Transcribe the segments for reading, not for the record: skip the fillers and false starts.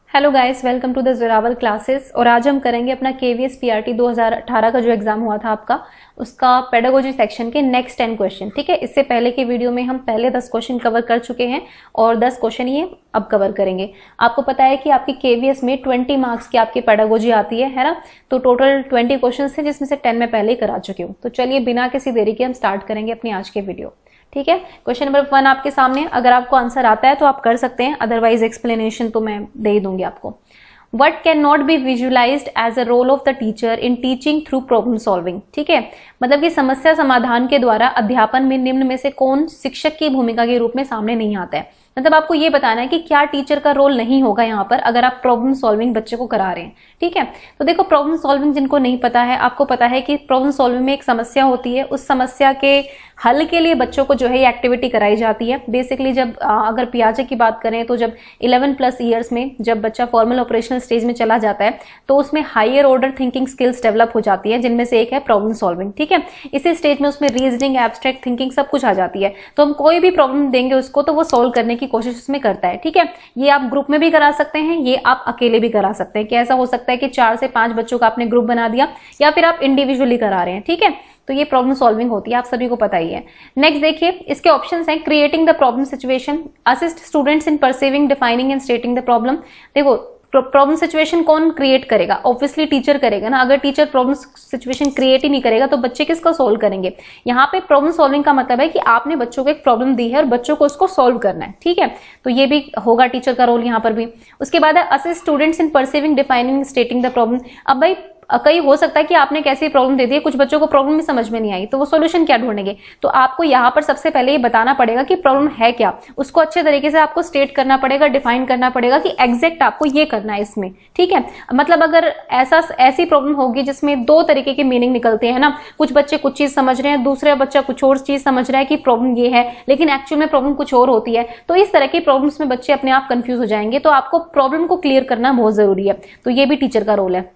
Hello guys, welcome to the Zorawar classes. और आज हम करेंगे अपना केवीएस पीआरटी 2018 का जो एग्जाम हुआ था आपका, उसका पेडागोजी सेक्शन के नेक्स्ट 10 क्वेश्चन। ठीक है, इससे पहले के वीडियो में हम पहले 10 क्वेश्चन कवर कर चुके हैं और 10 क्वेश्चन ये अब कवर करेंगे। आपको पता है कि आपकी केवीएस में 20 मार्क्स की आपकी पेडागोजी आती है ना, तो टोटल 20 क्वेश्चन थे जिसमें से 10 मैं पहले ही करा चुकी हूँ। तो चलिए बिना किसी देरी के हम स्टार्ट करेंगे अपनी आज के वीडियो। ठीक है, क्वेश्चन नंबर 1 आपके सामने। अगर आपको आंसर आता है तो आप कर सकते हैं, अदरवाइज एक्सप्लेनेशन तो मैं दे ही दूंगी आपको। What cannot be visualized as a role of the teacher in teaching through problem solving। ठीक है, मतलब कि समस्या समाधान के द्वारा अध्यापन में निम्न में से कौन शिक्षक की भूमिका के रूप में सामने नहीं आता है। मतलब आपको ये बताना है कि क्या टीचर का रोल नहीं होगा यहाँ पर अगर आप प्रॉब्लम सॉल्विंग बच्चे को करा रहे हैं। ठीक है, तो देखो प्रॉब्लम सॉल्विंग जिनको नहीं पता है, आपको पता है कि प्रॉब्लम सॉल्विंग में एक समस्या होती है, उस समस्या के हल के लिए बच्चों को जो है ये एक्टिविटी कराई जाती है। बेसिकली जब अगर पियाजे की बात करें तो जब 11+ ईयर्स में जब बच्चा फॉर्मल ऑपरेशनल स्टेज में चला जाता है तो उसमें higher order thinking skills develop हो जाती है, जिनमें से एक है प्रॉब्लम सॉल्विंग। ठीक है, इसी स्टेज में उसमें रीजनिंग, एब्स्ट्रैक्ट थिंकिंग सब कुछ आ जाती है। तो हम कोई भी प्रॉब्लम देंगे उसको तो वो सॉल्व करने की कोशिश उसमें करता है। ठीक है, ये आप ग्रुप में भी करा सकते हैं, ये आप अकेले भी करा सकते हैं। कि ऐसा हो सकता है कि 4 से 5 बच्चों का आपने ग्रुप बना दिया या फिर आप इंडिविजुअली करा रहे हैं। ठीक है, तो ये प्रॉब्लम सॉल्विंग होती है, आप सभी को पता ही है। नेक्स्ट देखिए, इसके ऑप्शंस हैं creating the problem situation, assist students in perceiving, defining and stating the problem. देखो प्रॉब्लम सिचुएशन कौन क्रिएट करेगा? ऑब्वियसली टीचर करेगा ना। अगर टीचर प्रॉब्लम सिचुएशन क्रिएट ही नहीं करेगा तो बच्चे किसको सॉल्व करेंगे? यहाँ पे प्रॉब्लम सॉल्विंग का मतलब है कि आपने बच्चों को एक प्रॉब्लम दी है और बच्चों को उसको सॉल्व करना है। ठीक है, तो ये भी होगा टीचर का रोल यहाँ पर भी। उसके बाद है assist students in perceiving, defining, stating the problem. अब भाई कई हो सकता है कि आपने कैसी प्रॉब्लम दे दी है, कुछ बच्चों को प्रॉब्लम भी समझ में नहीं आई, तो वो सॉल्यूशन क्या ढूंढेंगे? तो आपको यहाँ पर सबसे पहले ये बताना पड़ेगा कि प्रॉब्लम है क्या, उसको अच्छे तरीके से आपको स्टेट करना पड़ेगा, डिफाइन करना पड़ेगा कि एग्जैक्ट आपको ये करना है इसमें। ठीक है, मतलब अगर ऐसी प्रॉब्लम होगी जिसमें 2 तरीके के मीनिंग निकलते हैं ना, कुछ बच्चे कुछ चीज समझ रहे हैं, दूसरा बच्चा कुछ और चीज समझ रहा है कि प्रॉब्लम ये है, लेकिन एक्चुअल में प्रॉब्लम कुछ और होती है, तो इस तरह की प्रॉब्लम्स में बच्चे अपने आप कंफ्यूज हो जाएंगे। तो आपको प्रॉब्लम को क्लियर करना बहुत जरूरी है, तो ये भी टीचर का रोल है।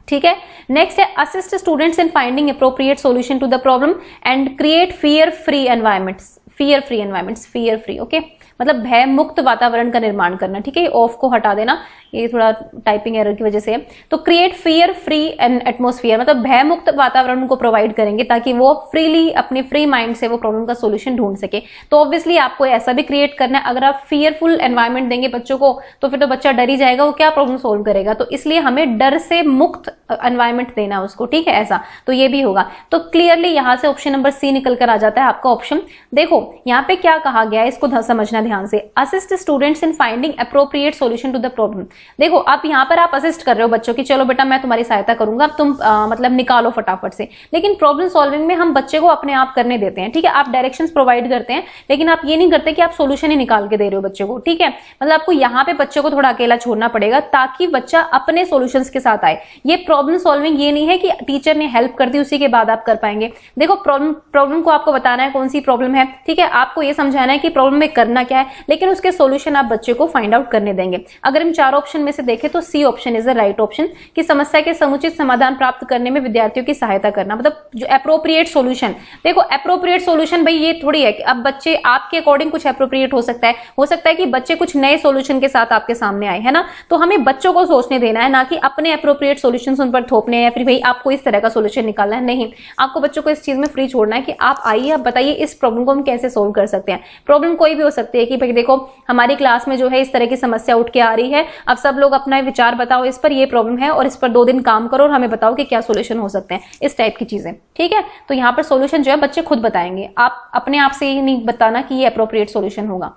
ठीक है, नेक्स्ट है assist students in finding appropriate solution to the problem and create fear free environments. Fear free environments, fear free, okay, मतलब भय मुक्त वातावरण का निर्माण करना। ठीक है, ऑफ को हटा देना, ये थोड़ा टाइपिंग एरर की वजह से है। तो create fear free N atmosphere, मतलब भय मुक्त वातावरण को प्रोवाइड करेंगे ताकि वो फ्रीली अपने फ्री माइंड से वो प्रॉब्लम का सॉल्यूशन ढूंढ सके। तो ऑब्वियसली आपको ऐसा भी क्रिएट करना है। अगर आप फियरफुल एनवायरमेंट देंगे बच्चों को तो फिर तो बच्चा डर ही जाएगा, वो क्या प्रॉब्लम सोल्व करेगा? तो इसलिए हमें डर से मुक्त एनवायरमेंट देना उसको। ठीक है, ऐसा तो ये भी होगा। तो क्लियरली यहां से ऑप्शन नंबर सी निकल कर आ जाता है आपका ऑप्शन। देखो यहाँ पे क्या कहा गया है, इसको समझना ध्यान से। Assist students in finding appropriate solution to the problem. देखो आप यहाँ पर आप असिस्ट कर रहे हो बच्चों की, चलो बेटा मैं तुम्हारी सहायता करूंगा, तुम मतलब निकालो फटाफट से। लेकिन प्रॉब्लम सॉल्विंग में हम बच्चे को अपने आप करने देते हैं। ठीक है, आप डायरेक्शंस प्रोवाइड करते हैं, लेकिन आप ये नहीं करते कि आप सॉल्यूशन ही निकाल के दे रहे हो बच्चे को। ठीक है, मतलब आपको यहाँ पे बच्चे को थोड़ा अकेला छोड़ना पड़ेगा ताकि बच्चा अपने सॉल्यूशंस के साथ आए। ये प्रॉब्लम सॉल्विंग ये नहीं है कि टीचर ने हेल्प कर दी उसी के बाद आप कर पाएंगे। देखो प्रॉब्लम को आपको बताना है कौन सी प्रॉब्लम है। ठीक है, आपको ये समझाना है कि प्रॉब्लम में करना क्या है, लेकिन उसके सॉल्यूशन आप बच्चे को फाइंड आउट करने देंगे। अगर हम 4 ऑप्शन में से देखें तो C option is the right option, कि समस्या के समुचित समाधान प्राप्त करने में विद्यार्थियों की सहायता करना, मतलब जो एप्रोप्रिएट सॉल्यूशन। देखो एप्रोप्रिएट सॉल्यूशन भाई ये थोड़ी है कि अब बच्चे आपके अकॉर्डिंग कुछ एप्रोप्रिएट हो सकता है कि बच्चे कुछ नए सॉल्यूशन के साथ आपके सामने आए, है ना। तो हमें बच्चों को सोचने देना है, ना कि अपने एप्रोप्रिएट सॉल्यूशंस उन पर थोपने हैं या फिर भाई आपको इस तरह का सॉल्यूशन निकालना है। नहीं, आपको बच्चों को इस चीज में फ्री छोड़ना है कि आप आइए, आप बताइए इस प्रॉब्लम को हम कैसे सोल्व कर सकते हैं। प्रॉब्लम कोई भी हो सकती है कि भाई देखो हमारी क्लास में जो है इस तरह की समस्या उठ के आ रही है, अब सब लोग अपना विचार बताओ, इस पर ये प्रॉब्लम है और इस पर 2 दिन काम करो और हमें बताओ कि क्या सॉल्यूशन हो सकते हैं, इस टाइप की चीजें। ठीक है, तो यहाँ पर सॉल्यूशन जो है बच्चे खुद बताएंगे, आप अपने आप से ही नहीं बताना कि ये अप्रोप्रिएट सॉल्यूशन होगा।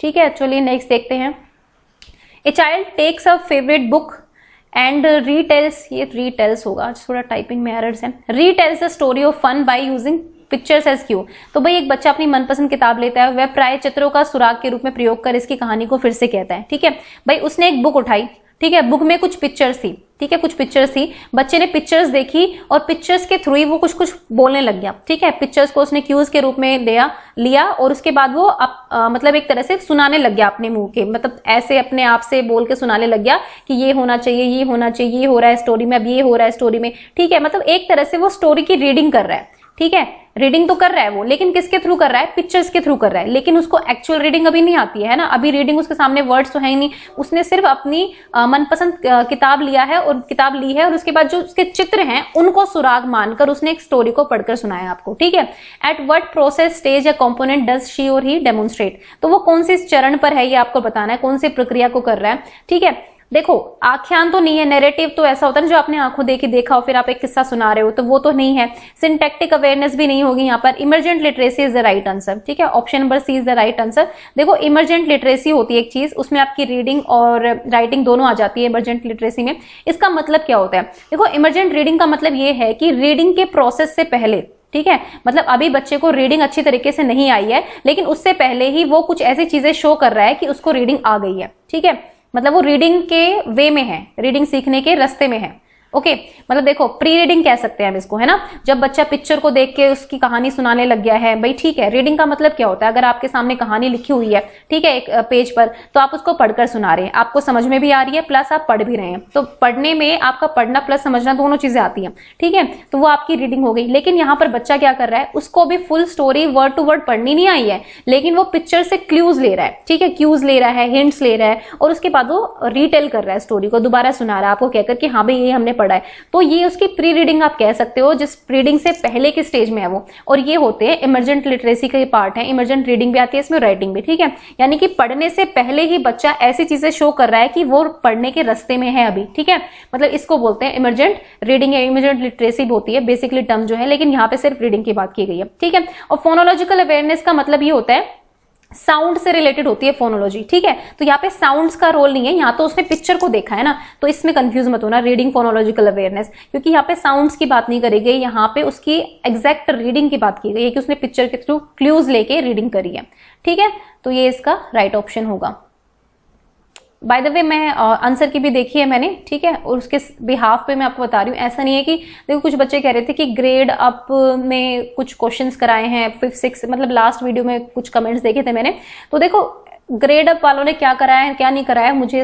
ठीक है, चलिए नेक्स्ट देखते हैं। A child takes a favourite book and retells, ये रीटेल्स होगा, थोड़ा टाइपिंग में एरर्स हैं। Retells the story of fun by using pictures as cue. तो भाई एक बच्चा अपनी मनपसंद किताब लेता है, वह प्राय चित्रों का सुराग के रूप में प्रयोग कर इसकी कहानी को फिर से कहता है। ठीक है, भाई उसने एक बुक उठाई, ठीक है, बुक में कुछ पिक्चर्स थी, ठीक है, कुछ पिक्चर्स थी, बच्चे ने पिक्चर्स देखी और पिक्चर्स के थ्रू ही वो कुछ कुछ बोलने लग गया। ठीक है, पिक्चर्स को उसने क्यूज के रूप में लिया और उसके बाद वो मतलब एक तरह से सुनाने लग गया अपने मुंह के, मतलब ऐसे अपने आप से बोल के सुनाने लग गया कि ये होना चाहिए, ये होना चाहिए, ये हो रहा है स्टोरी में, अब ये हो रहा है स्टोरी में। ठीक है, मतलब एक तरह से वो स्टोरी की रीडिंग कर रहा है। ठीक है, रीडिंग तो कर रहा है वो, लेकिन किसके थ्रू कर रहा है, पिक्चर्स के थ्रू कर रहा है, लेकिन उसको एक्चुअल रीडिंग अभी नहीं आती है ना, अभी रीडिंग उसके सामने वर्ड्स तो है ही नहीं, उसने सिर्फ अपनी मनपसंद किताब लिया है और किताब ली है और उसके बाद जो उसके चित्र हैं उनको सुराग मानकर उसने एक स्टोरी को पढ़कर सुनाया आपको, ठीक है। एट व्हाट प्रोसेस स्टेज या कंपोनेंट डज शी और ही डेमोन्स्ट्रेट, तो वो कौन से चरण पर है ये आपको बताना है, कौन सी प्रक्रिया को कर रहा है, ठीक है। देखो आख्यान तो नहीं है, नैरेटिव तो ऐसा होता है जो आपने आंखों देखी देखा हो, फिर आप एक किस्सा सुना रहे हो, तो वो तो नहीं है। सिंटैक्टिक अवेयरनेस भी नहीं होगी यहाँ पर। Emergent literacy is the right answer, ठीक है, option number C is the right answer. देखो इमर्जेंट लिटरेसी होती है एक चीज, उसमें आपकी रीडिंग और राइटिंग दोनों आ जाती है इमर्जेंट लिटरेसी में। इसका मतलब क्या होता है, देखो इमर्जेंट रीडिंग का मतलब ये है कि रीडिंग के प्रोसेस से पहले, ठीक है, मतलब अभी बच्चे को रीडिंग अच्छी तरीके से नहीं आई है, लेकिन उससे पहले ही वो कुछ ऐसी चीजें शो कर रहा है कि उसको रीडिंग आ गई है, ठीक है, मतलब वो रीडिंग के वे में है, रीडिंग सीखने के रास्ते में है। ओके, मतलब देखो प्री रीडिंग कह सकते हैं हम इसको, है ना, जब बच्चा पिक्चर को देख के उसकी कहानी सुनाने लग गया है भाई, ठीक है। रीडिंग का मतलब क्या होता है, अगर आपके सामने कहानी लिखी हुई है, ठीक है, एक पेज पर, तो आप उसको पढ़कर सुना रहे हैं, आपको समझ में भी आ रही है प्लस आप पढ़ भी रहे हैं, तो पढ़ने में आपका पढ़ना प्लस समझना दोनों चीजें आती हैं, ठीक है, तो वो आपकी रीडिंग हो गई। लेकिन यहाँ पर बच्चा क्या कर रहा है, उसको भी full story word to word पढ़नी नहीं आई है, लेकिन वो पिक्चर से क्लूज ले रहा है, ठीक है, क्यूज ले रहा है, हिंट्स ले रहा है, और उसके बाद वो रिटेल कर रहा है, स्टोरी को दोबारा सुना रहा है आपको कहकर कि हाँ भाई ये हमने पढ़ा है। तो ये उसकी प्री रीडिंग आप कह सकते हो, जिस रीडिंग से पहले के स्टेज में है वो, और ये होते हैं इमर्जेंट लिटरेसी के पार्ट है। इमर्जेंट रीडिंग भी आती है इसमें, राइटिंग भी, ठीक है, यानी कि पढ़ने से पहले ही बच्चा ऐसी चीजें शो कर रहा है कि वो पढ़ने के रास्ते में है अभी, ठीक है, मतलब इसको बोलते हैं इमर्जेंट रीडिंग या इमर्जेंट लिटरेसी होती है बेसिकली टर्म जो है, लेकिन यहाँ पे सिर्फ रीडिंग की बात की गई है, ठीक है। और फोनोलॉजिकल अवेयरनेस का मतलब ये होता है साउंड से रिलेटेड होती है फोनोलॉजी, ठीक है, तो यहाँ पे साउंड्स का रोल नहीं है, यहाँ तो उसने पिक्चर को देखा है ना, तो इसमें कंफ्यूज मत होना रीडिंग फोनोलॉजिकल अवेयरनेस, क्योंकि यहाँ पे साउंड्स की बात नहीं करी गई, यहाँ पे उसकी एग्जैक्ट रीडिंग की बात की गई है कि उसने पिक्चर के थ्रू क्लूज लेके रीडिंग करी है, ठीक है, तो ये इसका राइट ऑप्शन होगा। बाय द वे मैं आंसर की भी देखी है मैंने, ठीक है, और उसके बिहाफ पे मैं आपको बता रही हूँ। ऐसा नहीं है कि देखो कुछ बच्चे कह रहे थे कि ग्रेड अप में कुछ क्वेश्चंस कराए हैं 5th 6th, मतलब लास्ट वीडियो में कुछ कमेंट्स देखे थे मैंने, तो देखो ग्रेड अप वालों ने क्या कराया है क्या नहीं कराया मुझे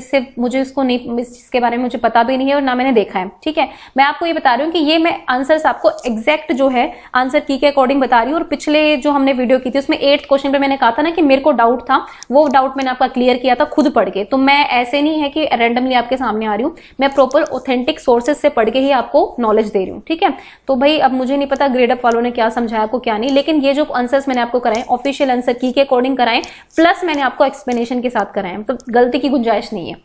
इसको नहीं, इस चीज के बारे में मुझे पता भी नहीं है और ना मैंने देखा है, ठीक है। मैं आपको ये बता रही हूँ कि ये मैं आंसर्स आपको एग्जैक्ट जो है आंसर की के अकॉर्डिंग बता रही हूँ। और पिछले जो हमने वीडियो की थी उसमें 8th क्वेश्चन पे मैंने कहा था ना कि मेरे को डाउट था, वो डाउट मैंने आपका क्लियर किया था खुद पढ़ के, तो मैं ऐसे नहीं है कि रैंडमली आपके सामने आ रही हूँ, मैं प्रॉपर ऑथेंटिक सोर्सेज से पढ़ के ही आपको नॉलेज दे रही हूँ, ठीक है। तो भाई अब मुझे नहीं पता ग्रेड अप वालों ने क्या समझाया आपको क्या नहीं, लेकिन ये जो आंसर्स मैंने आपको कराए ऑफिशियल आंसर की के अकॉर्डिंग कराए, प्लस मैंने आपको एक्सप्लेनेशन के साथ कराए, तो गलती की गुंजाइश नहीं है।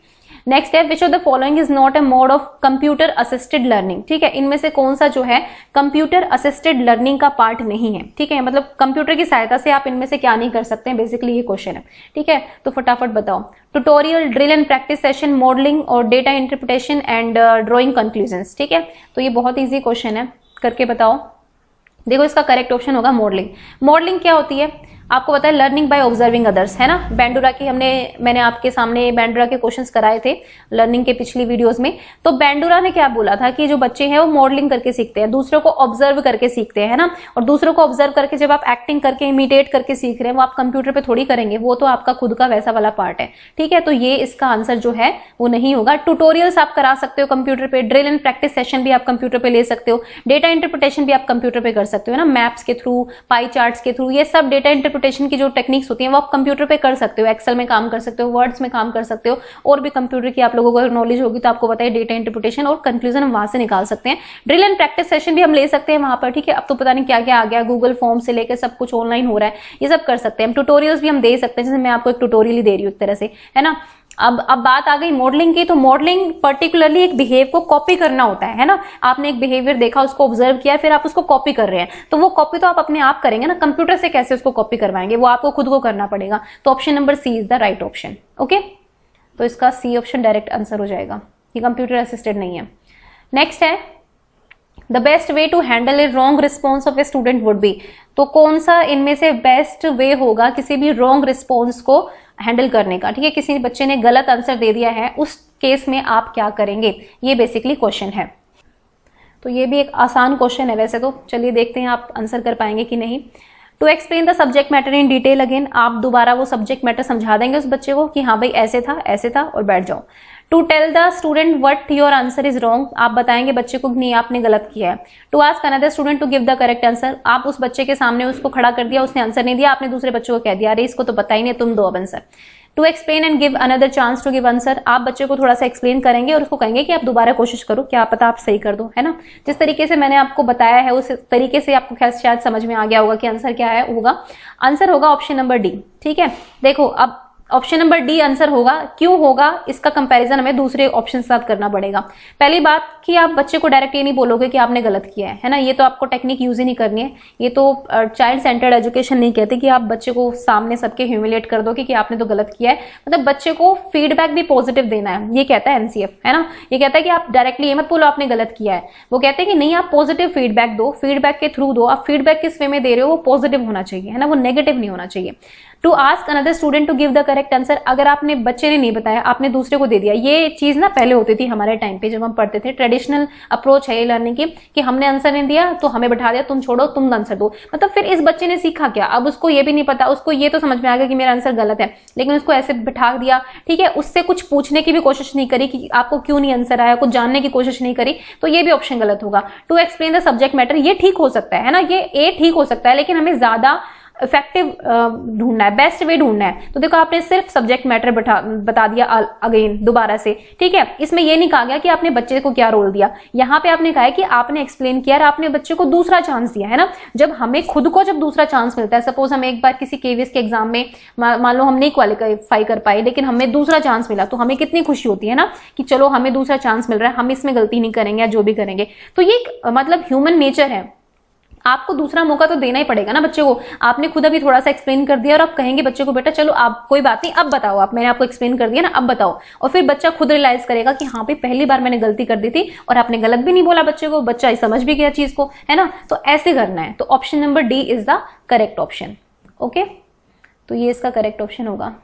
नेक्स्ट है which of the following is not a mode of computer assisted learning, ठीक है, इनमें से कौन सा जो है कंप्यूटर असिस्टेड लर्निंग का पार्ट नहीं है, ठीक है, मतलब कंप्यूटर की सहायता से आप इनमें से क्या नहीं कर सकते हैं, बेसिकली ये क्वेश्चन है, ठीक है। तो फटाफट बताओ, tutorial, drill and practice session, modelling और data interpretation and drawing conclusions, ठीक है, तो ये बहुत ईजी क्वेश्चन है, करके बताओ। देखो इसका करेक्ट ऑप्शन होगा मॉडलिंग। मॉडलिंग क्या होती है आपको पता है, लर्निंग बाय ऑब्जर्विंग अदर्स, है ना। बैंडुरा की मैंने आपके सामने बैंडुरा के क्वेश्चंस कराए थे लर्निंग के पिछली वीडियोस में। तो बैंडुरा ने क्या बोला था कि जो बच्चे हैं वो मॉडलिंग करके सीखते हैं, दूसरों को ऑब्जर्व करके सीखते हैं, है ना। और दूसरों को ऑब्जर्व करके जब आप एक्टिंग करके इमिटेट करके सीख रहे हैं, वो आप कंप्यूटर पे थोड़ी करेंगे, वो तो आपका खुद का वैसा वाला पार्ट है, ठीक है। तो ये इसका आंसर जो है वो नहीं होगा। ट्यूटोरियल्स आप करा सकते हो कंप्यूटर पे, ड्रिल एंड प्रैक्टिस सेशन भी आप कंप्यूटर पे ले सकते हो, डेटा इंटरप्रिटेशन भी आप कंप्यूटर पे कर सकते हो ना, मैप्स के थ्रू, पाई चार्ट्स के थ्रू, ये सब डेटा इंटरप्रिटेशन की जो टेक्निक्स होती हैं वो आप कंप्यूटर पे कर सकते हो, एक्सेल में काम कर सकते हो, वर्ड्स में काम कर सकते हो, और भी कंप्यूटर की आप लोगों को नॉलेज होगी तो आपको पता है डेटा इंटरप्रिटेशन और कंक्लूजन हम वहां से निकाल सकते हैं। ड्रिल एंड प्रैक्टिस सेशन भी हम ले सकते हैं वहां पर, ठीक है। अब तो पता नहीं क्या क्या आ गया, गूगल फॉर्म से लेकर सब कुछ ऑनलाइन हो रहा है, ये सब कर सकते हैं। ट्यूटोरियल्स भी हम दे सकते हैं, जैसे मैं आपको एक ट्यूटोरियल ही दे रही हूँ एक तरह से, है ना। अब बात आ गई मॉडलिंग की, तो मॉडलिंग पर्टिकुलरली एक बिहेव को कॉपी करना होता है ना। आपने एक बिहेवियर देखा, उसको ऑब्जर्व किया, फिर आप उसको कॉपी कर रहे हैं, तो वो कॉपी तो आप अपने आप करेंगे ना, कंप्यूटर से कैसे उसको कॉपी करवाएंगे, वो आपको खुद को करना पड़ेगा। तो option number C is the right option, okay. तो इसका सी ऑप्शन डायरेक्ट आंसर हो जाएगा, ये कंप्यूटर असिस्टेड नहीं है। नेक्स्ट है the best way to handle a wrong response of a student would be, तो कौन सा इनमें से बेस्ट वे होगा किसी भी रॉन्ग रिस्पॉन्स को हैंडल करने का, ठीक है। किसी बच्चे ने गलत आंसर दे दिया है, उस केस में आप क्या करेंगे, ये बेसिकली क्वेश्चन है। तो ये भी एक आसान क्वेश्चन है वैसे तो, चलिए देखते हैं आप आंसर कर पाएंगे कि नहीं। To explain the subject matter in detail again, आप दोबारा वो सब्जेक्ट मैटर समझा देंगे उस बच्चे को कि हाँ भाई ऐसे था और बैठ जाओ। To tell the student what your answer is wrong, आप बताएंगे बच्चे को नहीं आपने गलत किया है। To ask another student to give the correct answer, आप उस बच्चे के सामने उसको खड़ा कर दिया, उसने आंसर नहीं दिया, आपने दूसरे बच्चों को कह दिया अरे इसको तो पता ही नहीं, तुम दो अब answer. To explain and give another chance to give answer, आप बच्चे को थोड़ा सा एक्सप्लेन करेंगे और उसको कहेंगे कि आप दोबारा कोशिश करो, क्या पता आप सही कर दो, है ना। जिस तरीके से मैंने आपको बताया है उस तरीके से आपको शायद समझ में आ गया होगा कि आंसर क्या है होगा। आंसर होगा ऑप्शन नंबर डी। ठीक है, देखो अब ऑप्शन नंबर डी आंसर होगा। क्यों होगा, इसका कंपैरिजन हमें दूसरे ऑप्शन के साथ करना पड़ेगा। पहली बात कि आप बच्चे को डायरेक्ट ये नहीं बोलोगे कि आपने गलत किया है ना, ये तो आपको टेक्निक यूज ही नहीं करनी है। ये तो चाइल्ड सेंटर्ड एजुकेशन नहीं कहती कि आप बच्चे को सामने सबके ह्यूमिलेट कर दोगे कि आपने तो गलत किया है। मतलब बच्चे को फीडबैक भी पॉजिटिव देना है, ये कहता है एनसीएफ, है ना। ये कहता है कि आप डायरेक्टली ये मत बोलो आपने गलत किया है, वो कहते हैं कि नहीं आप पॉजिटिव फीडबैक दो, फीडबैक के थ्रू दो। आप फीडबैक किस वे में दे रहे हो, वो पॉजिटिव होना चाहिए, है ना, वो नेगेटिव नहीं होना चाहिए। To ask another student to give the correct answer, अगर आपने बच्चे ने नहीं बताया आपने दूसरे को दे दिया, ये चीज ना पहले होती थी हमारे टाइम पे जब हम पढ़ते थे। ट्रेडिशनल अप्रोच है ये लर्निंग की कि हमने आंसर नहीं दिया तो हमें बैठा दिया, तुम छोड़ो तुम आंसर दो। मतलब फिर इस बच्चे ने सीखा क्या, अब उसको ये भी नहीं पता, उसको ये तो समझ में आ गया कि मेरा आंसर गलत है, लेकिन उसको ऐसे बैठा दिया, ठीक है, उससे कुछ पूछने की भी कोशिश नहीं करी कि आपको क्यों नहीं आंसर आया, कुछ जानने की कोशिश नहीं करी, तो ये भी ऑप्शन गलत होगा। To explain the subject matter, ये ठीक हो सकता है ना, ये ए ठीक हो सकता है, लेकिन हमें ज्यादा इफेक्टिव ढूंढना है, बेस्ट वे ढूंढना है। तो देखो आपने सिर्फ सब्जेक्ट मैटर बता दिया अगेन दोबारा से, ठीक है। इसमें यह नहीं कहा गया कि आपने बच्चे को क्या रोल दिया, यहाँ पे आपने कहा है कि आपने एक्सप्लेन किया और आपने बच्चे को दूसरा चांस दिया, है ना। जब हमें खुद को जब दूसरा चांस मिलता है, सपोज हमें एक बार किसी केवीएस के एग्जाम में मान लो हम नहीं क्वालिफाई कर पाए, लेकिन हमें दूसरा चांस मिला, तो हमें कितनी खुशी होती है ना कि चलो हमें दूसरा चांस मिल रहा है, हम इसमें गलती नहीं करेंगे या जो भी करेंगे। तो ये मतलब ह्यूमन नेचर है, आपको दूसरा मौका तो देना ही पड़ेगा ना बच्चे को। आपने खुद अभी थोड़ा सा एक्सप्लेन कर दिया और आप कहेंगे बच्चे को बेटा चलो आप कोई बात नहीं अब बताओ, आप मैंने आपको एक्सप्लेन कर दिया ना अब बताओ, और फिर बच्चा खुद रियलाइज करेगा कि हाँ भाई पहली बार मैंने गलती कर दी थी और आपने गलत भी नहीं बोला बच्चे को, बच्चा समझ भी गया चीज को, है ना। तो ऐसे करना है। तो option number D is the correct option. Okay, तो ये इसका करेक्ट ऑप्शन होगा।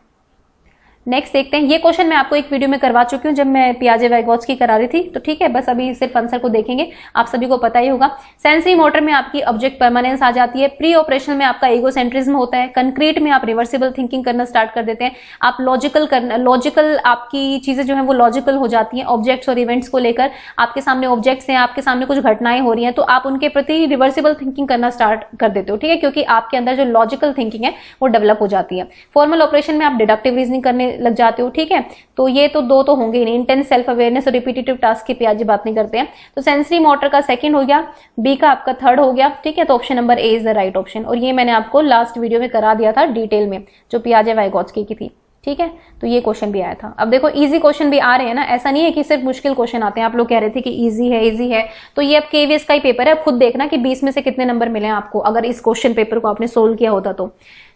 नेक्स्ट देखते हैं, ये क्वेश्चन मैं आपको एक वीडियो में करवा चुकी हूँ जब मैं पियाजे-वाइगोत्स्की करा रही थी, तो ठीक है, बस अभी सिर्फ आंसर को देखेंगे, आप सभी को पता ही होगा। सेंसरी मोटर में आपकी ऑब्जेक्ट परमानेंस आ जाती है, प्री ऑपरेशनल में आपका ईगोसेंट्रिज्म होता है, कंक्रीट में आप रिवर्सिबल थिंकिंग करना स्टार्ट कर देते हैं, आप लॉजिकल आपकी चीजें जो है वो लॉजिकल हो जाती हैं। ऑब्जेक्ट्स और इवेंट्स को लेकर आपके सामने ऑब्जेक्ट्स हैं, आपके सामने कुछ घटनाएं हो रही हैं, तो आप उनके प्रति रिवर्सिबल थिंकिंग करना स्टार्ट कर देते हो, ठीक है, क्योंकि आपके अंदर जो लॉजिकल थिंकिंग है वो डेवलप हो जाती है। फॉर्मल ऑपरेशन में आप डिडक्टिव रीजनिंग करने लग जाते हो, ठीक है। तो ये तो दो तो होंगे ही नहीं, इंटेंस सेल्फ अवेयरनेस और रिपीटेटिव टास्क की पियाजे बात नहीं करते हैं। तो सेंसरी मोटर का सेकंड हो गया, बी का आपका थर्ड हो गया, ठीक है। तो option number A is the right option, और ये मैंने आपको लास्ट वीडियो में करा दिया था डिटेल में जो पियाजे-वाइगोत्स्की की थी, ठीक है। तो ये क्वेश्चन भी आया था। अब देखो इजी क्वेश्चन भी आ रहे हैं ना, ऐसा नहीं है कि सिर्फ मुश्किल क्वेश्चन आते हैं। आप लोग कह रहे थे कि इजी है, तो ये अब केवीएस का ही पेपर है, अब खुद देखना कि 20 में से कितने नंबर मिले आपको अगर इस क्वेश्चन पेपर को आपने सोल्व किया होता तो।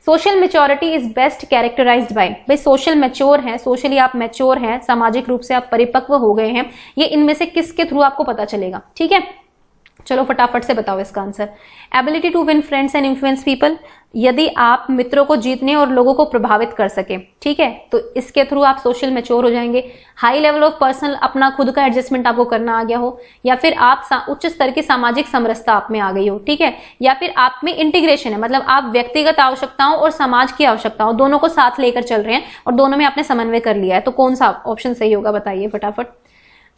Social maturity is best characterized by, भाई सोशल मैच्योर है, सोशली आप मैच्योर हैं, सामाजिक रूप से आप परिपक्व हो गए हैं, ये इनमें से किसके थ्रू आपको पता चलेगा, ठीक है। चलो फटाफट से बताओ इसका answer. Ability to win friends and influence people, यदि आप मित्रों को जीतने और लोगों को प्रभावित कर सके, ठीक है, तो इसके थ्रू आप सोशल मैच्योर हो जाएंगे। हाई लेवल ऑफ पर्सनल, अपना खुद का एडजस्टमेंट आपको करना आ गया हो, या फिर आप उच्च स्तर की सामाजिक समरसता आप में आ गई हो, ठीक है, या फिर आप में इंटीग्रेशन है, मतलब आप व्यक्तिगत आवश्यकताओं और समाज की आवश्यकताओं दोनों को साथ लेकर चल रहे हैं और दोनों में आपने समन्वय कर लिया है। तो कौन सा ऑप्शन सही होगा बताइए फटाफट।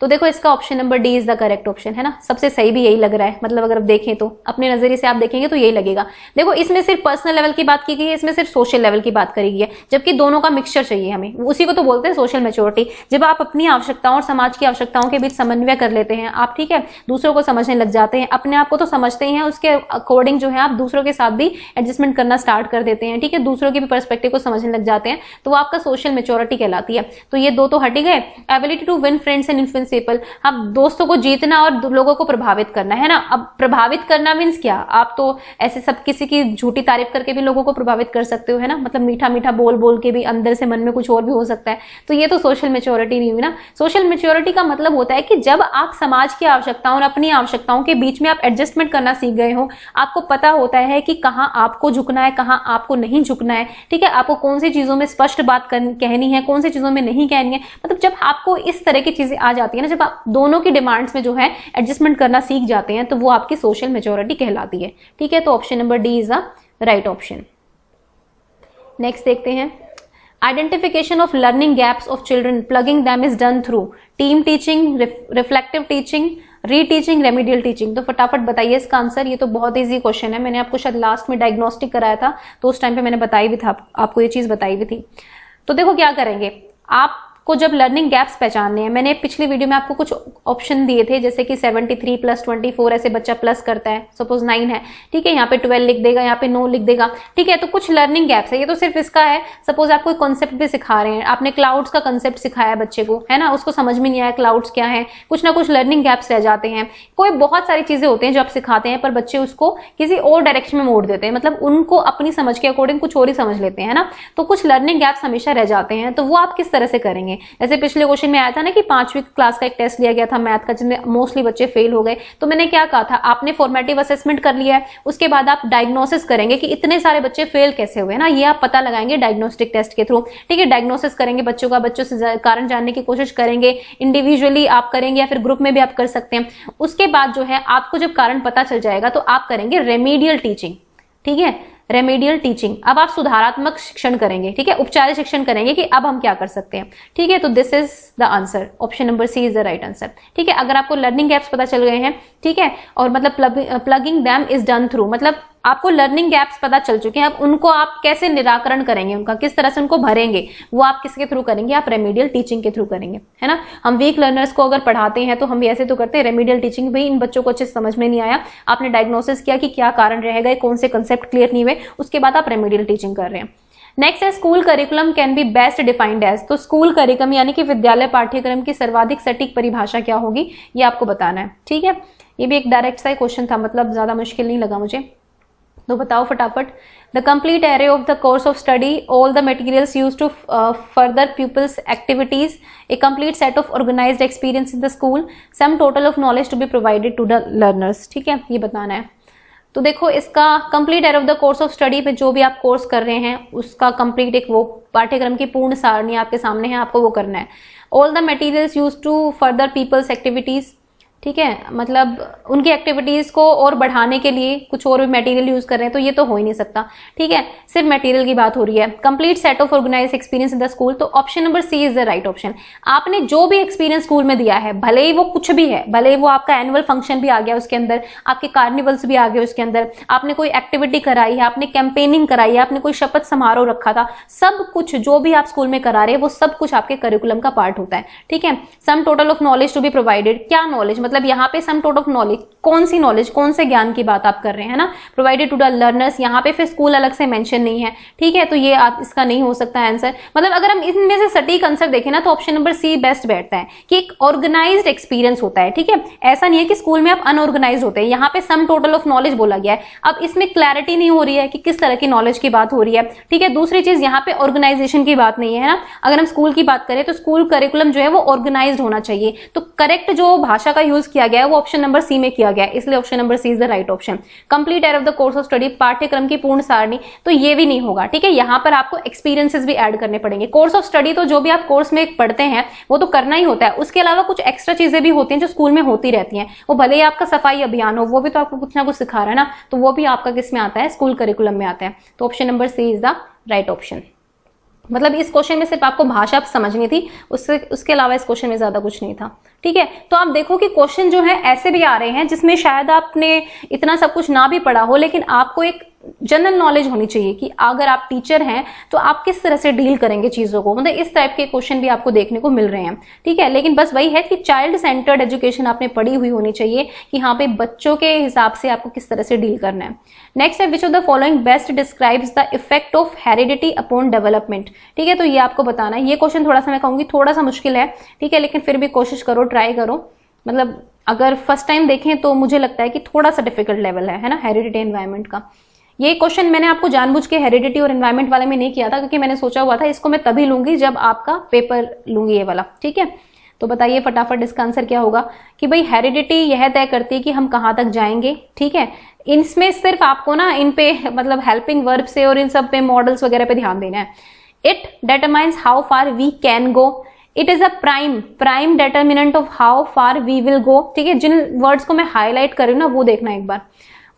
तो देखो इसका option number D is the correct option, है ना। सबसे सही भी यही लग रहा है, मतलब अगर आप देखें तो अपने नजरिए से आप देखेंगे तो यही लगेगा। देखो इसमें सिर्फ पर्सनल लेवल की बात की गई है, इसमें सिर्फ सोशल लेवल की बात करी गई है, जबकि दोनों का मिक्सचर चाहिए हमें, उसी को तो बोलते हैं सोशल मैच्योरिटी। जब आप अपनी आवश्यकताओं और समाज की आवश्यकताओं के बीच समन्वय कर लेते हैं आप, ठीक है, दूसरों को समझने लग जाते हैं, अपने आप को तो समझते ही हैं, उसके अकॉर्डिंग जो है आप दूसरों के साथ भी एडजस्टमेंट करना स्टार्ट कर देते हैं, ठीक है, दूसरों की भी पर्सपेक्टिव को समझने लग जाते हैं, तो वो आपका सोशल मैच्योरिटी कहलाती है। तो ये दो तो हट ही गए। Ability to win friends and influence people, आप दोस्तों को जीतना और लोगों को प्रभावित करना, है ना। अब प्रभावित करना मीन्स क्या, आप तो ऐसे सब किसी की झूठी तारीफ करके भी लोगों को प्रभावित कर सकते हो, है ना, मतलब मीठा मीठा बोल बोल के भी अंदर से मन में कुछ और भी हो सकता है। तो ये तो सोशल मैच्योरिटी नहीं हुई ना। सोशल मैच्योरिटी का मतलब होता है कि जब आप समाज की आवश्यकताओं और अपनी आवश्यकताओं के बीच में आप एडजस्टमेंट करना सीख गए हो, आपको पता होता है कि कहाँ आपको झुकना है, कहाँ आपको नहीं झुकना है, ठीक है, आपको कौन सी चीजों में स्पष्ट बात कहनी है, कौन सी चीजों में नहीं कहनी है। मतलब जब आपको इस तरह की चीजें आ जाती है ना, जब आप दोनों की डिमांड्स में जो है एडजस्टमेंट करना सीख जाते हैं, तो वो आपकी सोशल मैच्योरिटी कहलाती है, ठीक है। तो option number D is the right option. Next देखते हैं, identification of learning gaps of children, plugging them is done through team teaching, reflective teaching, reteaching, remedial teaching. तो फटाफट बताइए इसका आंसर। ये तो बहुत इजी क्वेश्चन है, मैंने आपको शायद लास्ट में डायग्नोस्टिक कराया था तो उस टाइम पे मैंने बताई भी था, आपको ये चीज बताई भी थी। तो देखो क्या करेंगे, आपको जब लर्निंग गैप्स पहचानने हैं, मैंने पिछली वीडियो में आपको कुछ ऑप्शन दिए थे, जैसे कि 73 + 24 ऐसे बच्चा प्लस करता है, सपोज 9 है, ठीक है, यहाँ पे 12 लिख देगा, यहाँ पे 9 लिख देगा, ठीक है। तो कुछ लर्निंग गैप्स है, ये तो सिर्फ इसका है। सपोज आप कोई कॉन्सेप्ट भी सिखा रहे हैं, आपने क्लाउड्स का कॉन्सेप्ट सिखाया बच्चे को, है ना, उसको समझ में नहीं आया क्लाउड्स क्या है, कुछ ना कुछ लर्निंग गैप्स रह जाते हैं। कोई बहुत सारी चीजें होती हैं जो आप सिखाते हैं पर बच्चे उसको किसी और डायरेक्शन में मोड़ देते हैं, मतलब उनको अपनी समझ के अकॉर्डिंग कुछ और ही समझ लेते हैं ना, तो कुछ लर्निंग गैप्स हमेशा रह जाते हैं। तो वो आप किस तरह से करेंगे, जैसे पिछले क्वेश्चन में आया था ना कि 5वीं क्लास का एक टेस्ट लिया गया था मैथ का, जिसमें मोस्टली बच्चे फेल हो गए। तो मैंने क्या कहा था, आपने फॉर्मेटिव असेसमेंट कर लिया है, उसके बाद आप डायग्नोसिस करेंगे कि इतने सारे बच्चे फेल कैसे हुए ना, ये आप पता लगाएंगे डायग्नोस्टिक टेस्ट के थ्रू, ठीक है। डायग्नोसिस करेंगे बच्चों का, बच्चों से कारण जानने की कोशिश करेंगे, इंडिविजुअली आप करेंगे या फिर ग्रुप में भी आप कर सकते हैं। उसके बाद जो है आपको जब कारण पता चल जाएगा तो आप करेंगे रेमेडियल टीचिंग, ठीक है, रेमेडियल टीचिंग। अब आप सुधारात्मक शिक्षण करेंगे, ठीक है, उपचारित शिक्षण करेंगे कि अब हम क्या कर सकते हैं, ठीक है। तो this is the answer, option number C is the right answer, ठीक है। अगर आपको लर्निंग गैप्स पता चल गए हैं, ठीक है, और मतलब plugging them is done through, मतलब आपको लर्निंग गैप्स पता चल चुके हैं, अब उनको आप कैसे निराकरण करेंगे, उनका किस तरह से उनको भरेंगे, वो आप किसके थ्रू करेंगे, आप रेमेडियल टीचिंग के थ्रू करेंगे, है ना। हम वीक लर्नर्स को अगर पढ़ाते हैं तो हम भी ऐसे तो करते हैं, रेमेडियल टीचिंग भी, इन बच्चों को अच्छे से समझ में नहीं आया, आपने डायग्नोसिस किया कि क्या कारण रह गए, कौन से कंसेप्ट क्लियर नहीं हुए, उसके बाद आप रेमेडियल टीचिंग कर रहे हैं। नेक्स्ट है, school curriculum can be best defined as. तो स्कूल करिकुलम यानी कि विद्यालय पाठ्यक्रम की सर्वाधिक सटीक परिभाषा क्या होगी, ये आपको बताना है, ठीक है। ये भी एक डायरेक्ट सा क्वेश्चन था, मतलब ज्यादा मुश्किल नहीं लगा मुझे, तो बताओ फटाफट। The complete array of the course of study, all the materials used to further pupils activities, a complete set of organised experience in the school, sum total of knowledge to be provided to the learners, ठीक है, ये बताना है। तो देखो इसका complete array of the course of study पे जो भी आप कोर्स कर रहे हैं उसका कंप्लीट एक वो पाठ्यक्रम की पूर्ण सारणी आपके सामने है, आपको वो करना है। All the materials used to further pupils activities, ठीक है, मतलब उनकी एक्टिविटीज को और बढ़ाने के लिए कुछ और भी मटेरियल यूज कर रहे हैं, तो ये तो हो ही नहीं सकता, ठीक है, सिर्फ मटेरियल की बात हो रही है। Complete set of organised experience in the school, तो option number C is the right option. आपने जो भी एक्सपीरियंस स्कूल में दिया है, भले ही वो कुछ भी है, भले ही वो आपका एनुअल फंक्शन भी आ गया उसके अंदर, आपके कार्निवल्स भी आ गए उसके अंदर, आपने कोई एक्टिविटी कराई है, आपने कैंपेनिंग कराई है, आपने कोई शपथ समारोह रखा था, सब कुछ जो भी आप स्कूल में करा रहे हैं वो सब कुछ आपके करिकुलम का पार्ट होता है, ठीक है। Sum total of knowledge to be provided, क्या नॉलेज, मतलब यहाँ पे सम टोटल ऑफ नॉलेज, कौन सी नॉलेज, कौन से ज्ञान की बात आप कर रहे हैं ना, प्रोवाइडेड टू द लर्नर्स, यहाँ पे फिर स्कूल अलग से मेंशन नहीं है, ठीक है, तो ये आप इसका नहीं हो सकता आंसर। मतलब अगर हम इनमें से सटीक आंसर देखें ना तो ऑप्शन नंबर सी बेस्ट बैठता है कि एक ऑर्गेनाइज्ड एक्सपीरियंस होता है, ठीक है, ऐसा नहीं है कि स्कूल में आप अनऑर्गेनाइज होते हैं। यहाँ पे सम टोटल ऑफ नॉलेज बोला गया है, अब इसमें क्लैरिटी नहीं हो रही है कि किस तरह की नॉलेज की बात हो रही है, ठीक है। दूसरी चीज यहाँ पे ऑर्गेनाइजेशन की बात नहीं है ना, अगर हम स्कूल की बात करें तो स्कूल करिकुलम जो है वो ऑर्गेनाइज्ड होना चाहिए, तो करेक्ट जो भाषा का यूज किया गया है वो ऑप्शन नंबर सी में किया गया है, इसलिए option number C is the right option. Complete array of the course of study, पाठ्यक्रम की पूर्ण सारणी, तो ये भी नहीं होगा, ठीक है, यहाँ पर आपको एक्सपीरियंसेस भी ऐड करने पड़ेंगे। कोर्स ऑफ स्टडी तो जो भी आप कोर्स में पढ़ते हैं वो तो करना ही होता है, उसके अलावा कुछ एक्स्ट्रा चीजें भी होती हैं जो स्कूल में होती रहती हैं, वो भले ही आपका सफाई अभियान हो, वो भी तो आपको कुछ ना कुछ सिखा रहा है ना, तो वो भी आपका किस में आता है, स्कूल करिकुलम में आता है। तो option number C is the right option. मतलब इस क्वेश्चन में सिर्फ आपको भाषा समझनी थी, उसके अलावा इस क्वेश्चन में ज्यादा कुछ नहीं था, ठीक है। तो आप देखो कि क्वेश्चन जो है ऐसे भी आ रहे हैं जिसमें शायद आपने इतना सब कुछ ना भी पढ़ा हो, लेकिन आपको एक जनरल नॉलेज होनी चाहिए कि अगर आप टीचर हैं तो आप किस तरह से डील करेंगे चीजों को, मतलब इस टाइप के क्वेश्चन भी आपको देखने को मिल रहे हैं, ठीक है। लेकिन बस वही है कि चाइल्ड सेंटर्ड एजुकेशन आपने पढ़ी हुई होनी चाहिए कि यहाँ पे बच्चों के हिसाब से आपको किस तरह से डील करना है। नेक्स्ट है, which of the following best describes the effect of heredity upon development, ठीक है, तो ये आपको बताना है। ये क्वेश्चन थोड़ा सा मैं कहूंगी थोड़ा सा मुश्किल है, ठीक है, लेकिन फिर भी कोशिश करो, ट्राई करो। मतलब अगर फर्स्ट टाइम देखें तो मुझे लगता है कि थोड़ा सा डिफिकल्ट लेवल है ना, हेरिडिटी एनवायरमेंट का। ये क्वेश्चन मैंने आपको जानबूझ के हेरिडिटी और एनवायरमेंट वाले में नहीं किया था, क्योंकि मैंने सोचा हुआ था इसको मैं तभी लूंगी जब आपका पेपर लूंगी ये वाला, ठीक है। तो बताइए फटाफट इसका आंसर क्या होगा कि भाई हेरिडिटी यह तय करती है कि हम कहाँ तक जाएंगे, ठीक है। इसमें सिर्फ आपको ना इन पे मतलब हेल्पिंग वर्ब से और इन सब पे मॉडल्स वगैरह पे ध्यान देना है। It determines how far we can go, it is a prime determinant of how far we will go, ठीक है। जिन वर्ड्स को मैं हाईलाइट कर रही हूँ ना वो देखना एक बार।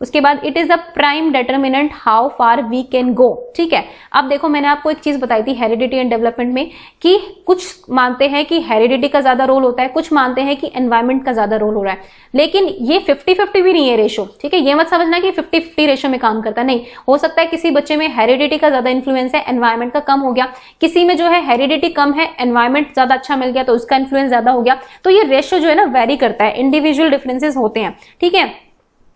उसके बाद it is the prime determinant how far we can go. ठीक है, अब देखो मैंने आपको एक चीज बताई थी हेरिडिटी एंड डेवलपमेंट में कि कुछ मानते हैं कि हेरिडिटी का ज्यादा रोल होता है, कुछ मानते हैं कि एनवायरमेंट का ज्यादा रोल हो रहा है, लेकिन ये 50-50 भी नहीं है रेशो। ठीक है, ये मत समझना कि 50-50 रेशो में काम करता है, नहीं। हो सकता है किसी बच्चे में हेरिडिटी का ज्यादा इन्फ्लुएंस है, एनवायरमेंट का कम हो गया, किसी में जो है हेरिडिटी कम है, एनवायरमेंट ज्यादा अच्छा मिल गया तो उसका इन्फ्लुएंस ज्यादा हो गया। तो ये रेशो जो है ना वेरी करता है, इंडिविजुअल डिफरेंसेस होते हैं। ठीक है,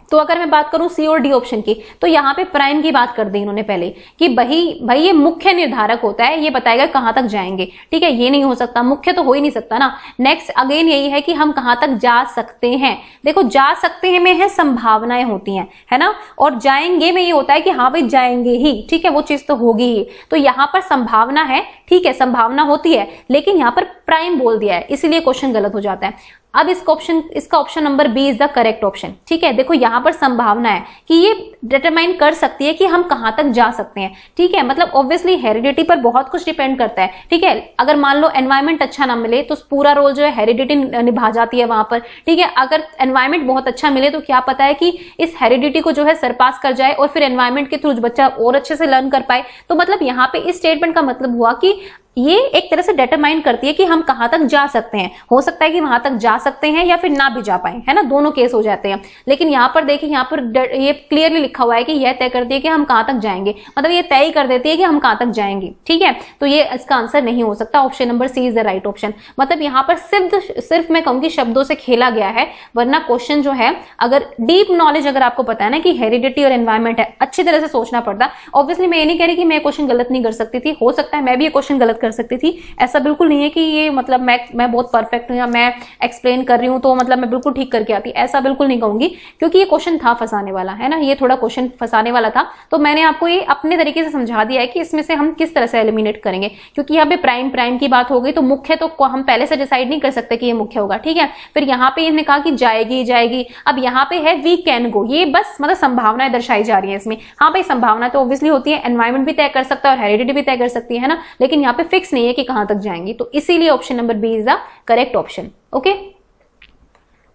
तो अगर मैं बात करूं सी और डी ऑप्शन की, तो यहाँ पे प्राइम की बात कर दी इन्होंने पहले कि भाई ये मुख्य निर्धारक होता है, ये बताएगा कहां तक जाएंगे। ठीक है, ये नहीं हो सकता, मुख्य तो हो ही नहीं सकता ना। नेक्स्ट अगेन यही है कि हम कहां तक जा सकते हैं। देखो जा सकते हैं में है संभावनाएं होती हैं, है ना, और जाएंगे में ये होता है कि हाँ भाई जाएंगे ही। ठीक है, वो चीज तो होगी ही, तो यहाँ पर संभावना है। ठीक है, संभावना होती है, लेकिन यहाँ पर प्राइम बोल दिया है, इसीलिए क्वेश्चन गलत हो जाता है। अब इसका option number B is the correct option. ठीक है, देखो यहां पर संभावना है कि ये डिटरमाइन कर सकती है कि हम कहां तक जा सकते हैं। ठीक है, मतलब ऑब्वियसली हेरिडिटी पर बहुत कुछ डिपेंड करता है। ठीक है, अगर मान लो एनवायरमेंट अच्छा ना मिले तो पूरा रोल जो है हेरिडिटी निभा जाती है वहां पर। ठीक है, अगर एनवायरमेंट बहुत अच्छा मिले तो क्या पता है कि इस हेरिडिटी को जो है सरपास कर जाए और फिर एनवायरमेंट के थ्रू बच्चा और अच्छे से लर्न कर पाए। तो मतलब यहाँ पे इस स्टेटमेंट का मतलब हुआ कि ये एक तरह से डिटरमाइन करती है कि हम कहां तक जा सकते हैं। हो सकता है कि वहां तक जा सकते हैं या फिर ना भी जा पाए, है ना, दोनों केस हो जाते हैं। लेकिन यहाँ पर देखिए, यहाँ पर ये क्लियरली लिखा हुआ है कि यह तय करती है कि हम कहां तक जाएंगे, मतलब ये तय कर देती है कि हम कहां तक जाएंगे। ठीक है, तो ये इसका आंसर नहीं हो सकता, option number C is the right option. मतलब यहाँ पर सिर्फ मैं कहूंगी शब्दों से खेला गया है, वरना क्वेश्चन जो है अगर डीप नॉलेज अगर आपको पता है ना कि हेरिडिटी और एनवायरमेंट है, अच्छी तरह से सोचना पड़ता। ऑब्वियसली मैं ये नहीं कह रही कि मैं क्वेश्चन गलत नहीं कर सकती थी, हो सकता है मैं भी ये क्वेश्चन गलत कर सकती थी। ऐसा बिल्कुल नहीं है कि ये मतलब मैं बहुत परफेक्ट हूं या मैं एक्सप्लेन कर रही हूं तो मतलब मैं बिल्कुल ठीक करके आती, ऐसा बिल्कुल नहीं कहूंगी, क्योंकि ये क्वेश्चन था फंसाने वाला, है ना, ये थोड़ा क्वेश्चन फंसाने वाला था। तो मैंने आपको ये अपने तरीके से समझा दिया है कि इसमें से हम किस तरह से एलिमिनेट करेंगे, क्योंकि यहाँ पे प्राइम की बात हो गई तो मुख्य तो हम पहले से डिसाइड नहीं कर सकते कि ये मुख्य होगा। ठीक है, फिर यहाँ पे इन्होंने कहा कि जाएगी, अब यहाँ पे है वी कैन गो, ये बस मतलब संभावनाएं दर्शाई जा रही है इसमें। हाँ भाई संभावना तो ऑब्वियसली होती है, एनवायरमेंट भी तय कर सकता है और हेरिडिटी भी तय कर सकती है ना, लेकिन यहाँ पे फिक्स नहीं है कि कहां तक जाएंगी। तो इसीलिए option number B is the correct option. Okay,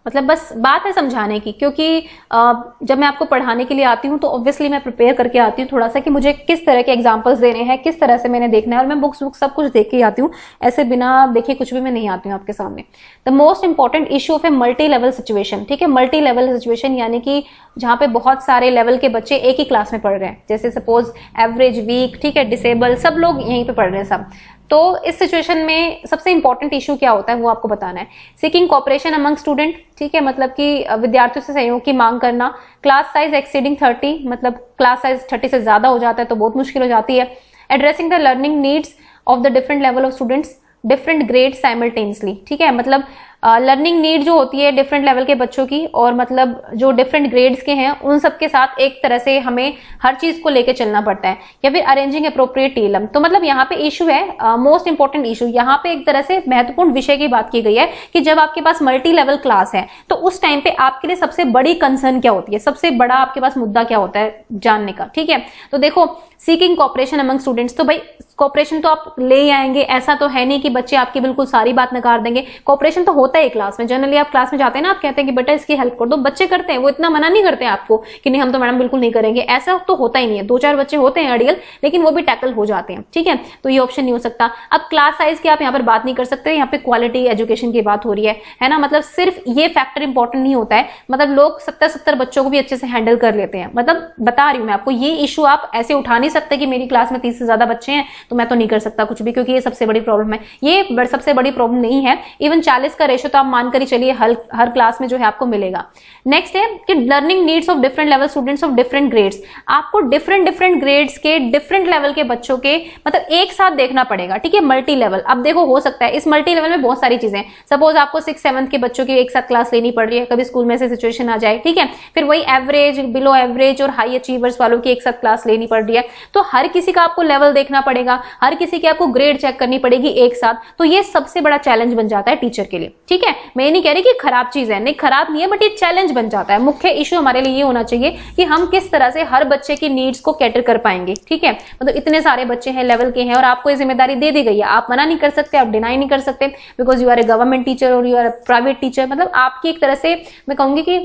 मतलब बस बात है समझाने की, क्योंकि जब मैं आपको पढ़ाने के लिए आती हूँ तो ऑब्वियसली मैं प्रिपेयर करके आती हूँ थोड़ा सा कि मुझे किस तरह के एग्जांपल्स देने हैं, किस तरह से मैंने देखना है, और मैं बुक्स सब कुछ देख के आती हूँ, ऐसे बिना देखे कुछ भी मैं नहीं आती हूँ आपके सामने। The most important issue of a multi level situation. ठीक है, मल्टी लेवल सिचुएशन यानी कि जहाँ पे बहुत सारे लेवल के बच्चे एक ही क्लास में पढ़ रहे हैं, जैसे सपोज एवरेज, वीक, ठीक है, डिसेबल, सब लोग यहीं पे पढ़ रहे हैं सब। तो इस सिचुएशन में सबसे इंपॉर्टेंट इशू क्या होता है वो आपको बताना है। सीकिंग कोऑपरेशन अमंग स्टूडेंट, ठीक है, मतलब कि विद्यार्थियों से सहयोग की मांग करना। क्लास साइज एक्सीडिंग 30, मतलब क्लास साइज 30 से ज्यादा हो जाता है तो बहुत मुश्किल हो जाती है। Addressing the learning needs of the different level of students, different grade simultaneously. ठीक है, मतलब लर्निंग नीड जो होती है डिफरेंट लेवल के बच्चों की, और मतलब जो डिफरेंट ग्रेड्स के हैं उन सब के साथ एक तरह से हमें हर चीज को लेके चलना पड़ता है। या फिर अरेंजिंग अप्रोप्रिएट टीलम, तो मतलब यहाँ पे इशू है मोस्ट इंपॉर्टेंट इशू, यहाँ पे एक तरह से महत्वपूर्ण विषय की बात की गई है कि जब आपके पास मल्टी लेवल क्लास है तो उस टाइम पे आपके लिए सबसे बड़ी कंसर्न क्या होती है, सबसे बड़ा आपके पास मुद्दा क्या होता है जानने का। ठीक है, तो देखो सीकिंग कोऑपरेशन अमंग स्टूडेंट्स, तो भाई कोऑपरेशन तो आप ले ही आएंगे, ऐसा तो है नहीं कि बच्चे आपकी बिल्कुल सारी बात नकार देंगे। कोऑपरेशन तो होता है क्लास में, जनरली आप क्लास में जाते हैं ना, आप कहते हैं कि बेटा इसकी हेल्प कर दो, बच्चे करते हैं, वो इतना मना नहीं करते हैं आपको कि नहीं हम तो मैडम बिल्कुल नहीं करेंगे, ऐसा तो होता ही नहीं है। 2-4 बच्चे होते हैं अड़ियल, लेकिन वो भी टैकल हो जाते हैं। ठीक है, तो ये ऑप्शन नहीं हो सकता। अब क्लास साइज की आप यहाँ पर बात नहीं कर सकते, यहाँ पे क्वालिटी एजुकेशन की बात हो रही है ना, मतलब सिर्फ ये फैक्टर इंपॉर्टेंट नहीं होता है, मतलब लोग 70-70 बच्चों को भी अच्छे से हैंडल कर लेते हैं। मतलब बता रही हूँ मैं आपको, ये इशू आप ऐसे उठा नहीं सकते कि मेरी क्लास में 30 से ज्यादा बच्चे हैं तो मैं तो नहीं कर सकता कुछ भी, क्योंकि ये सबसे बड़ी प्रॉब्लम है। ये सबसे बड़ी प्रॉब्लम नहीं है, इवन 40 का रेशो तो आप मानकर ही चलिए हर क्लास में जो है आपको मिलेगा। नेक्स्ट है कि learning needs of different level students of different grades, आपको डिफरेंट ग्रेड्स के डिफरेंट लेवल के बच्चों के मतलब एक साथ देखना पड़ेगा। ठीक है, मल्टी लेवल, अब देखो हो सकता है इस मल्टी लेवल में बहुत सारी चीजें, सपोज आपको 6-7 के बच्चों की एक साथ क्लास लेनी पड़ रही है, कभी स्कूल में से सिचुएशन आ जाए। ठीक है, फिर वही एवरेज, बिलो एवरेज और हाई अचीवर्स वालों की एक साथ क्लास लेनी पड़ रही है, तो हर किसी का आपको लेवल देखना पड़ेगा, हर किसी की आपको ग्रेड चेक करनी पड़ेगी एक साथ, तो ये सबसे बड़ा चैलेंज बन जाता है टीचर के लिए। ठीक है, मैं नहीं कह रही कि खराब चीज है, नहीं खराब नहीं है, बट ये चैलेंज बन जाता है। मुख्य इशू हमारे लिए ये होना चाहिए कि हम किस तरह से हर बच्चे की नीड्स को कैटर कर पाएंगे। ठीक है, मतलब इतने सारे बच्चे हैं, लेवल के हैं, और आपको ये जिम्मेदारी दे दी गई है, आप मना नहीं कर सकते, आप डिनाई नहीं कर सकते, because you are a government teacher और you are a private teacher. मतलब आपकी एक तरह से मैं कहूंगी कि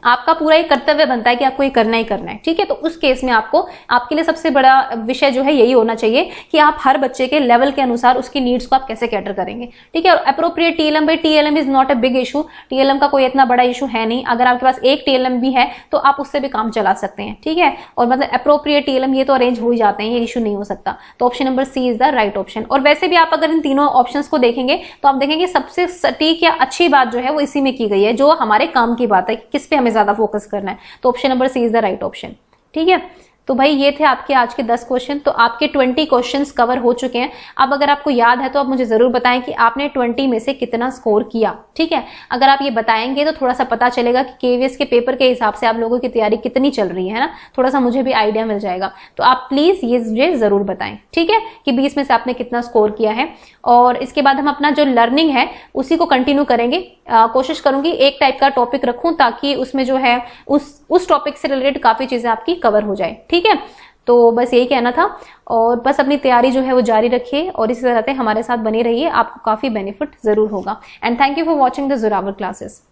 आपका पूरा एक कर्तव्य बनता है कि आपको ये करना ही करना है, ठीक है। तो उस केस में आपको, आपके लिए सबसे बड़ा विषय जो है यही होना चाहिए कि आप हर बच्चे के लेवल के अनुसार उसकी नीड्स को आप कैसे कैटर करेंगे, ठीक है। और अप्रोप्रिएट टीएलएम, भाई TLM is not a big issue, TLM का कोई इतना बड़ा इशू है नहीं। अगर आपके पास एक टीएलएम भी है तो आप उससे भी काम चला सकते हैं, ठीक है। और मतलब अप्रोप्रिएट टीएलएम ये तो अरेंज हो ही जाते हैं, ये इशू नहीं हो सकता। तो option number C is the right option. और वैसे भी आप अगर इन तीनों ऑप्शंस को देखेंगे तो आप देखेंगे सबसे सटीक या अच्छी बात जो है वो इसी में की गई है, जो हमारे काम की बात है, किस पे हमें ज्यादा फोकस करना है। तो option number C is the right option, ठीक है। तो भाई ये थे आपके आज के 10 क्वेश्चन। तो आपके 20 क्वेश्चंस कवर हो चुके हैं। अब अगर आपको याद है तो आप मुझे जरूर बताएं कि आपने 20 में से कितना स्कोर किया, ठीक है। अगर आप ये बताएंगे तो थोड़ा सा पता चलेगा कि केवीएस के पेपर के हिसाब से आप लोगों की तैयारी कितनी चल रही है ना, थोड़ा सा मुझे भी आइडिया मिल जाएगा। तो आप प्लीज ये जरूर बताएं, ठीक है, कि 20 में से आपने कितना स्कोर किया है। और इसके बाद हम अपना जो लर्निंग है उसी को कंटिन्यू करेंगे। कोशिश करूंगी एक टाइप का टॉपिक रखूं ताकि उसमें जो है उस टॉपिक से रिलेटेड काफी चीजें आपकी कवर हो जाए, ठीक है। तो बस यही कहना था। और बस अपनी तैयारी जो है वो जारी रखिए और इसी तरह से हमारे साथ बने रहिए, आपको काफी बेनिफिट जरूर होगा। And thank you for watching the Zorawar classes.